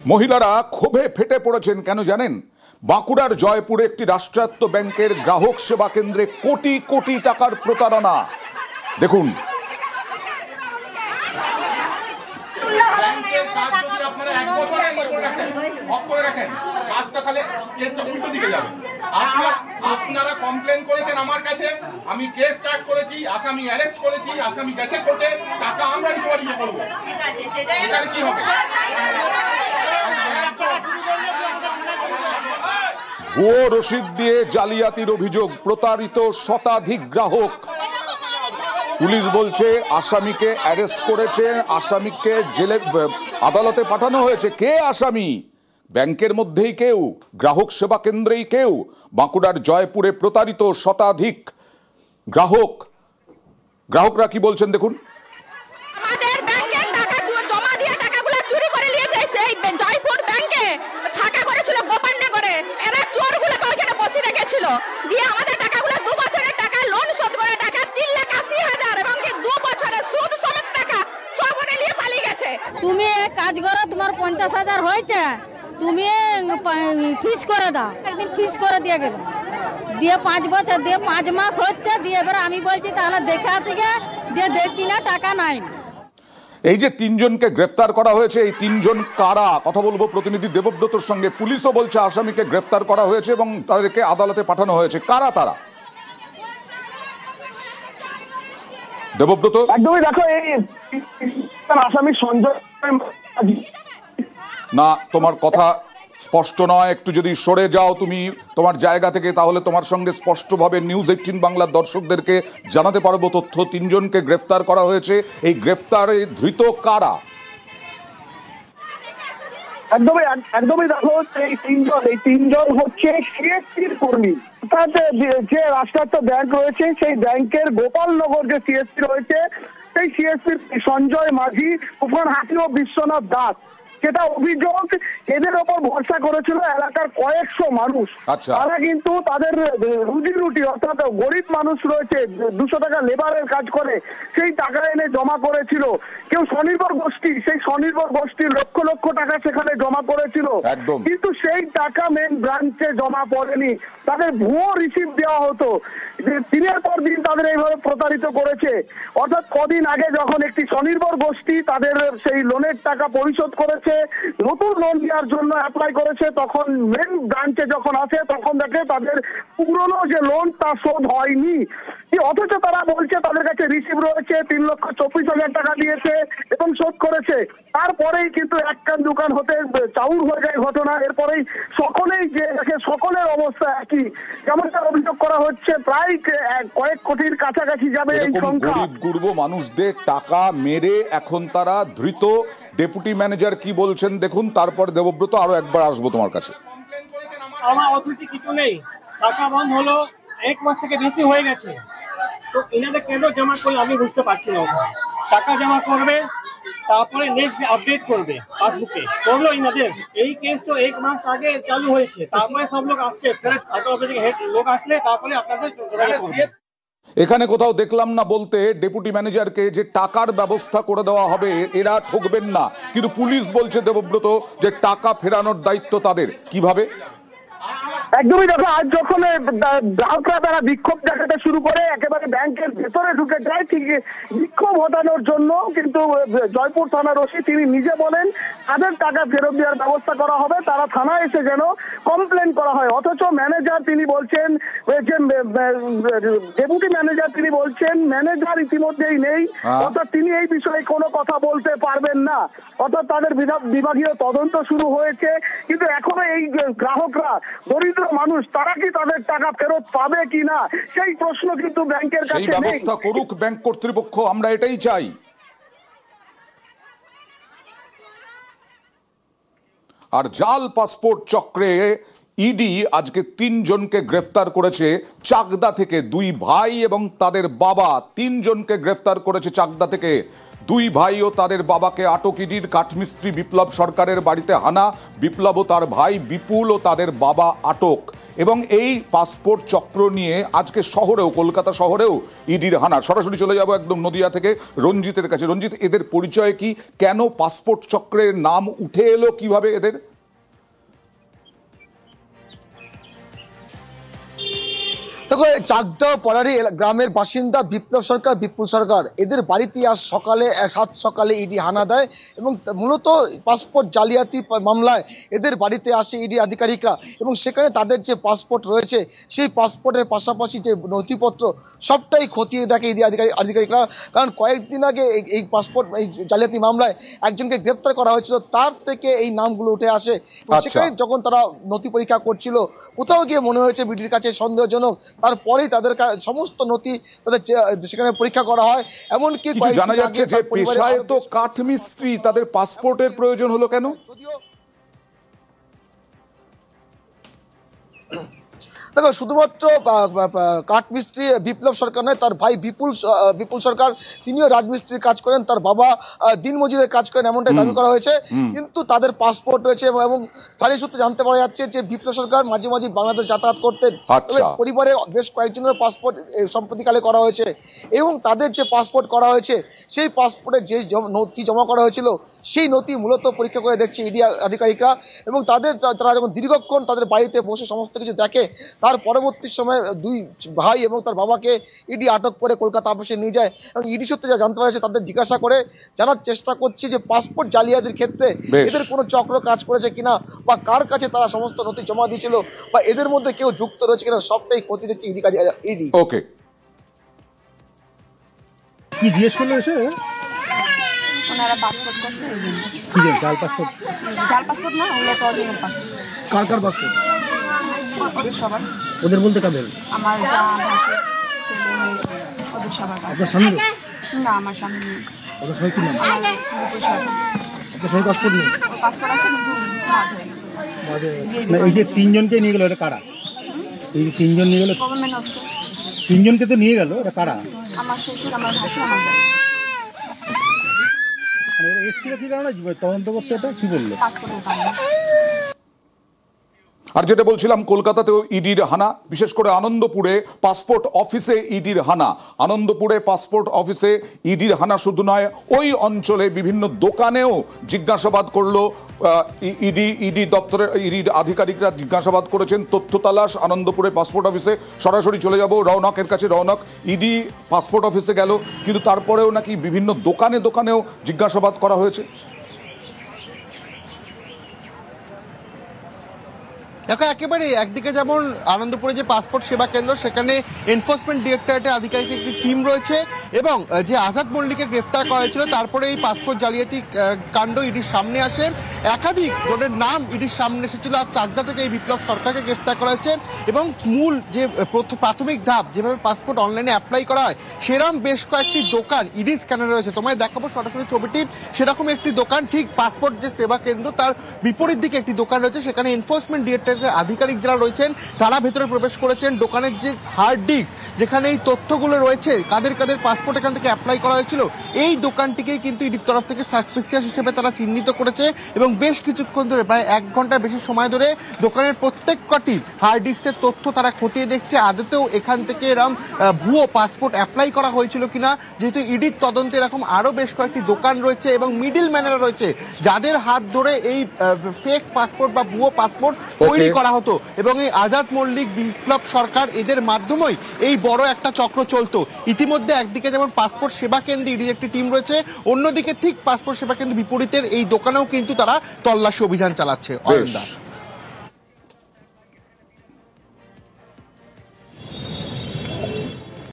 মহিলারা ক্ষোভে ফেটে পড়েছেন কেন জানেন? বাঁকুড়ার জয়পুরে একটি রাষ্ট্রায়ত্ত ব্যাংকের গ্রাহক সেবা কেন্দ্রে কোটি কোটি টাকার প্রতারণা। দেখুন, আপনারা কমপ্লেন করেছেন আমার কাছে, আমি কেস স্টার্ট করেছি, আসামি অ্যারেস্ট করেছি, আসামি গেছে কোর্টে, টাকা আমরা রিকভারি করব। ঠিক আছে, সেটাই কি হবে? ভুয়ো রসিদ দিয়ে জালিয়াতির অভিযোগ, প্রতারিত শতাধিক গ্রাহক। পুলিশ বলছে আসামিকে অ্যারেস্ট করেছে, আসামিকে জেলে আদালতে পাঠানো হয়েছে। কে আসামি? ব্যাংকের মধ্যেই কেউ, গ্রাহক সেবা কেন্দ্রেই কেউ। বাঁকুড়ার জয়পুরে প্রতারিত শতাধিক গ্রাহকরা কি বলছেন দেখুন। আমাদের ব্যাংকে টাকা জমা দিয়ে টাকাগুলো চুরি করে নিয়ে যায় সেই জয়পুর ব্যাংকে, ছাকা করেছিল গোপান্নে করে। এরা চোরগুলোকে ওখানে বসে রেখেছিল, দিয়ে আমাদের টাকাগুলো 2 বছরের টাকা লোন শোধ করে টাকা 3,80,000 এবং কি 2 বছরের সুদ সমেত টাকা সব ওরা নিয়ে পালিয়ে গেছে। তুমি কাজ করো, তোমার 50,000 হয়েছে, তুমি ফিস করে দাও। একদিন ফিস করে দিয়ে গেল, দিয়ে 5 বছর দিয়ে 5 মাস হচ্ছে, দিয়ে এবার আমি বলছি তাহলে দেখে আসি গে, দিয়ে দেখছি না টাকা নাই। এই যে 3 জনকে গ্রেফতার করা হয়েছে, এই 3 জন কারা কথা বলবো প্রতিনিধি দেবব্রতর সঙ্গে। পুলিশও বলছে আসামিকে গ্রেফতার করা হয়েছে এবং তাদেরকে আদালতে পাঠানো হয়েছে। কারা তারা? দেবব্রত, একদমই দেখো, এই আসামি সঞ্জয় না তোমার কথা স্পষ্ট নয়, একটু যদি সরে যাও তুমি তোমার জায়গা থেকে, তাহলে তোমার সঙ্গে স্পষ্টভাবে নিউজ 18 বাংলার দর্শকদেরকে জানাতে পারবো তথ্য। 3 জনকে গ্রেফতার করা হয়েছে, এই গ্রেফতারে ধৃত কারা? একদমই দেখো, এই তিনজন হচ্ছে সিএসপির কর্মী। অর্থাৎ যে রাষ্ট্রায়ত্ত ব্যাংক রয়েছে সেই ব্যাংকের গোপালনগর যে সিএসপি রয়েছে, সেই সিএসপির সঞ্জয় মাঝি, তুফান হাসি ও বিশ্বনাথ দাস। যেটা অভিযোগ, এদের ওপর ভরসা করেছিল এলাকার কয়েকশো মানুষ। তারা কিন্তু তাদের রুজি রুটি, অর্থাৎ গরিব মানুষ রয়েছে 200 টাকা লেবারের কাজ করে, সেই টাকা এনে জমা করেছিল। কেউ স্বনির্ভর গোষ্ঠী, সেই স্বনির্ভর গোষ্ঠীর লক্ষ লক্ষ টাকা সেখানে জমা করেছিল, কিন্তু সেই টাকা মেন ব্রাঞ্চে জমা পড়েনি। তাদের ভুয়ো রিসিভ দেওয়া হতো, দিনের পর দিন তাদের এইভাবে প্রতারিত করেছে। অর্থাৎ কদিন আগে যখন একটি স্বনির্ভর গোষ্ঠী তাদের সেই লোনের টাকা পরিশোধ করেছে, নতুন লোন নেওয়ার জন্য অ্যাপ্লাই করেছে, তখন মেন ব্রাঞ্চে যখন আসে তখন দেখে তাদের পুরনো যে লোন তা শোধ হয়নি। অথচ তারা বলছে তাদের কাছে রিসিভ রয়েছে, 3,24,000 টাকা দিয়েছে এবং শোধ করেছে। তারপরেই কিন্তু এক কান দুকান হতে চাউর হয়ে যায় ঘটনা। এরপরেই সকলেই যে দেখে সকলের অবস্থা একই, যেমনটা অভিযোগ করা হচ্ছে প্রায় কয়েক কোটির কাছাকাছি যাবে এই সংখ্যা। গরিব গুরব মানুষদের টাকা মেরে এখন তারা ধৃত। ডেপুটি ম্যানেজার কি বলছেন দেখুন, তারপর দেবব্রত আরো একবার আসবো তোমার কাছে। আমার অথরিটি কিছু নেই, শাখা বন্ধ হলো 1 মাস থেকে বেশি হয়ে গেছে। তো এনাদের কেন জমা করলে আমি বুঝতে পারছি না। টাকা জমা করবে, তারপরে নেক্সট আপডেট করবে পাসবুকে, করলো এনাদের। এই কেস তো 1 মাস আগে চালু হয়েছে, তারপরে সব লোক আসছে, শাখা অফিসে হেড লোক আসলে তারপরে আপনাদের। এখানে কোথাও দেখলাম না বলতে ডেপুটি ম্যানেজারকে যে টাকার ব্যবস্থা করে দেওয়া হবে, এরা ঠকবেন না। কিন্তু পুলিশ বলছে দেবব্রত যে টাকা ফেরানোর দায়িত্ব তাদের। কিভাবে? একদমই দেখো, আজ যখন গ্রাহকরা তারা বিক্ষোভ দেখাতে শুরু করে, একেবারে ব্যাংকের ভেতরে ঢুকে যায় ঠিক বিক্ষোভ ঘটানোর জন্য, কিন্তু জয়পুর থানার ওসি তিনি নিজে বলেন তাদের টাকা ফেরত দেওয়ার ব্যবস্থা করা হবে, তারা থানায় এসে যেন কমপ্লেন করা হয়। অথচ ম্যানেজার তিনি বলছেন, যে ডেপুটি ম্যানেজার তিনি বলছেন ম্যানেজার ইতিমধ্যেই নেই, অর্থাৎ তিনি এই বিষয়ে কোনো কথা বলতে পারবেন না। অর্থাৎ তাদের বিভাগীয় তদন্ত শুরু হয়েছে, কিন্তু এখনো এই গ্রাহকরা, দরিদ্র মানুষ, তারা কি তাদের টাকা ফেরত পাবে কিনা সেই প্রশ্ন কিন্তু ব্যাংকের কাছে নেই। ব্যবস্থা করুক ব্যাংক কর্তৃপক্ষ, আমরা এটাই চাই। আর জাল পাসপোর্ট চক্রে ইডি আজকে 3 জনকে গ্রেফতার করেছে চাকদা থেকে। 2 ভাই এবং তাদের বাবা, 3 জনকে গ্রেফতার করেছে চাকদা থেকে। 2 ভাই ও তাদের বাবাকে আটক ইডির। কাঠমিস্ত্রি বিপ্লব সরকারের বাড়িতে হানা, বিপ্লব ও তার ভাই বিপুল ও তাদের বাবা আটক। এবং এই পাসপোর্ট চক্র নিয়ে আজকে শহরেও, কলকাতা শহরেও ইডির হানা। সরাসরি চলে যাব একদম নদিয়া থেকে রঞ্জিতের কাছে। রঞ্জিত, এদের পরিচয় কি? কেন পাসপোর্ট চক্রের নাম উঠে এলো কিভাবে এদের? দেখো, চাকদা পাড়ারি গ্রামের বাসিন্দা বিপ্লব সরকার, বিপুল সরকার, এদের বাড়িতে আজ সাত সকালে ইডি হানা দেয় এবং মূলত পাসপোর্ট জালিয়াতি মামলায় এদের বাড়িতে আসে ইডি আধিকারিকরা এবং সেখানে তাদের যে পাসপোর্ট রয়েছে সেই পাসপোর্টের পাশাপাশি যে নথিপত্র সবটাই খতিয়ে দেখে ইডি আধিকারিকরা। কারণ কয়েকদিন আগে এই পাসপোর্ট এই জালিয়াতি মামলায় একজনকে গ্রেপ্তার করা হয়েছিল, তার থেকে এই নামগুলো উঠে আসে। সেখানে যখন তারা নথি পরীক্ষা করছিল, কোথাও গিয়ে মনে হয়েছে বিডির কাছে সন্দেহজনক, তারপরেই তাদের সমস্ত নথি তাদের সেখানে পরীক্ষা করা হয়। এমনকি জানা যাচ্ছে যে পেশায় তো কাঠমিস্ত্রি, তাদের পাসপোর্টের প্রয়োজন হলো কেন? দেখো, শুধুমাত্র কাঠমিস্ত্রি বিপ্লব সরকার নয়, তার ভাই বিপুল সরকার, তিনিও রাজমিস্ত্রির কাজ করেন, তার বাবা দিনমজুরের কাজ করেন, এমনটাই দাবি করা হয়েছে। কিন্তু তাদের পাসপোর্ট রয়েছে এবং স্থানীয় সূত্রে জানতে পারা যাচ্ছে যে বিপ্লব সরকার মাঝে মাঝে বাংলাদেশ যাতায়াত করতেন। তবে পরিবারে বেশ কয়েকজনের পাসপোর্ট সম্প্রতিকালে করা হয়েছে এবং তাদের যে পাসপোর্ট করা হয়েছে সেই পাসপোর্টে যে নথি জমা করা হয়েছিল সেই নথি মূলত পরীক্ষা করে দেখছে ইডি আধিকারিকরা এবং তারা যখন দীর্ঘক্ষণ তাদের বাড়িতে বসে সমস্ত কিছু দেখে, তার পরবর্তী সময়ে দুই ভাই এবং তার বাবাকে ইডি আটক করে কলকাতা অফিসে নিয়ে যায় এবং ইডি সূত্রে যা জানতে পারছে তাদের জিজ্ঞাসা করে জানার চেষ্টা করছে যে পাসপোর্ট জালিয়াতির ক্ষেত্রে এদের কোনো চক্র কাজ করেছে কিনা বা কার কাছে তারা সমস্ত নথি জমা দিয়েছিল বা এদের মধ্যে কেউ যুক্ত রয়েছে কিনা, সবটাই খতি দিচ্ছে ইডি। ওকে, কি জিজ্ঞেস করলো এসে? ওনারা পাসপোর্ট করছে, কি জাল পাসপোর্ট? জাল পাসপোর্ট না, ওগুলো তো অরিজিনাল পাসপোর্ট। কার কার পাসপোর্ট? ওদের সবার। ওদের বলতে কাদের? আমার যা ভাসে ছেলে মেয়ে ওদের সবার। আপনার স্বামী? না, আমার স্বামী নেই। ওদের সবাই কি নাম? বিপুল সরকার। আপনার সবাই পাসপোর্ট নেই? পাসপোর্ট আছে কিন্তু মার হয়ে গেছে। না, এই যে তিনজনকে নিয়ে গেল, এটা কারা? এই তিনজন নিয়ে গেল, গভর্নমেন্ট অফিসে তিনজনকে তো নিয়ে গেল, এটা কারা? আমার শ্বশুর, আমার ভাসুর, আমার ভাই। এসছিল কি কারণে তদন্ত করতে? এটা কি বললো? পাসপোর্টের কারণে। আর যেটা বলছিলাম, কলকাতাতেও ইডির হানা, বিশেষ করে আনন্দপুরে পাসপোর্ট অফিসে ইডির হানা। আনন্দপুরে পাসপোর্ট অফিসে ইডির হানা শুধু নয়, ওই অঞ্চলে বিভিন্ন দোকানেও জিজ্ঞাসাবাদ করলো ইডি দপ্তরের ইডির আধিকারিকরা জিজ্ঞাসাবাদ করেছেন। তথ্য তালাশ আনন্দপুরে পাসপোর্ট অফিসে। সরাসরি চলে যাব রৌনকের কাছে। রৌনক, ইডি পাসপোর্ট অফিসে গেল, কিন্তু তারপরেও নাকি বিভিন্ন দোকানেও জিজ্ঞাসাবাদ করা হয়েছে। দেখো, একেবারে একদিকে যেমন আনন্দপুরে যে পাসপোর্ট সেবা কেন্দ্র, সেখানে এনফোর্সমেন্ট ডিরেক্টরেটের আধিকারিক একটি টিম রয়েছে এবং যে আজাদ মল্লিককে গ্রেফতার করা হয়েছিল, তারপরে এই পাসপোর্ট জালিয়াতি কাণ্ড ইডির সামনে আসে। একাধিক জনের নাম ইডির সামনে এসেছিল। আর চাকদা থেকে এই বিপ্লব সরকারকে গ্রেফতার করা হয়েছে এবং মূল যে প্রাথমিক ধাপ, যেভাবে পাসপোর্ট অনলাইনে অ্যাপ্লাই করা হয়, সেরকম বেশ কয়েকটি দোকান ইডি স্ক্যানার রয়েছে। তোমায় দেখাবো সরাসরি ছবিটি। সেরকম একটি দোকান, ঠিক পাসপোর্ট যে সেবা কেন্দ্র তার বিপরীত দিকে একটি দোকান রয়েছে। সেখানে এনফোর্সমেন্ট ডিরেক্টরেট আধিকারিক যারা রয়েছেন তারা ভেতরে প্রবেশ করেছেন। দোকানের যে হার্ড ডিস্ক, যেখানে এই তথ্যগুলো রয়েছে, কাদের কাদের পাসপোর্ট এখান থেকে অ্যাপ্লাই করা হয়েছিল, এই দোকানটিকে কিন্তু ইডির তরফ থেকে সাসপিসিয়াস হিসেবে তারা চিহ্নিত করেছে এবং বেশ কিছুক্ষণ ধরে, প্রায় 1 ঘন্টার বেশি সময় ধরে দোকানের প্রত্যেক কটি হার্ড ডিস্কের তথ্য তারা খতিয়ে দেখছে আদতেও এখান থেকে এরকম ভুয়ো পাসপোর্ট অ্যাপ্লাই করা হয়েছিল কিনা। যেহেতু ইডির তদন্তে এরকম আরো বেশ কয়েকটি দোকান রয়েছে এবং মিডল ম্যানেরা রয়েছে যাদের হাত ধরে এই ফেক পাসপোর্ট বা ভুয়ো পাসপোর্ট তৈরি করা হতো এবং এই আজাদ মল্লিক, বিপ্লব সরকার, এদের মাধ্যমেই এই বড় একটা চক্র চলতো। ইতিমধ্যে একদিকে যেমন পাসপোর্ট সেবা কেন্দ্রে ইডির একটি টিম রয়েছে, অন্যদিকে ঠিক পাসপোর্ট সেবা কেন্দ্র বিপরীতের এই দোকানেও কিন্তু তারা তল্লাশি অভিযান চালাচ্ছে।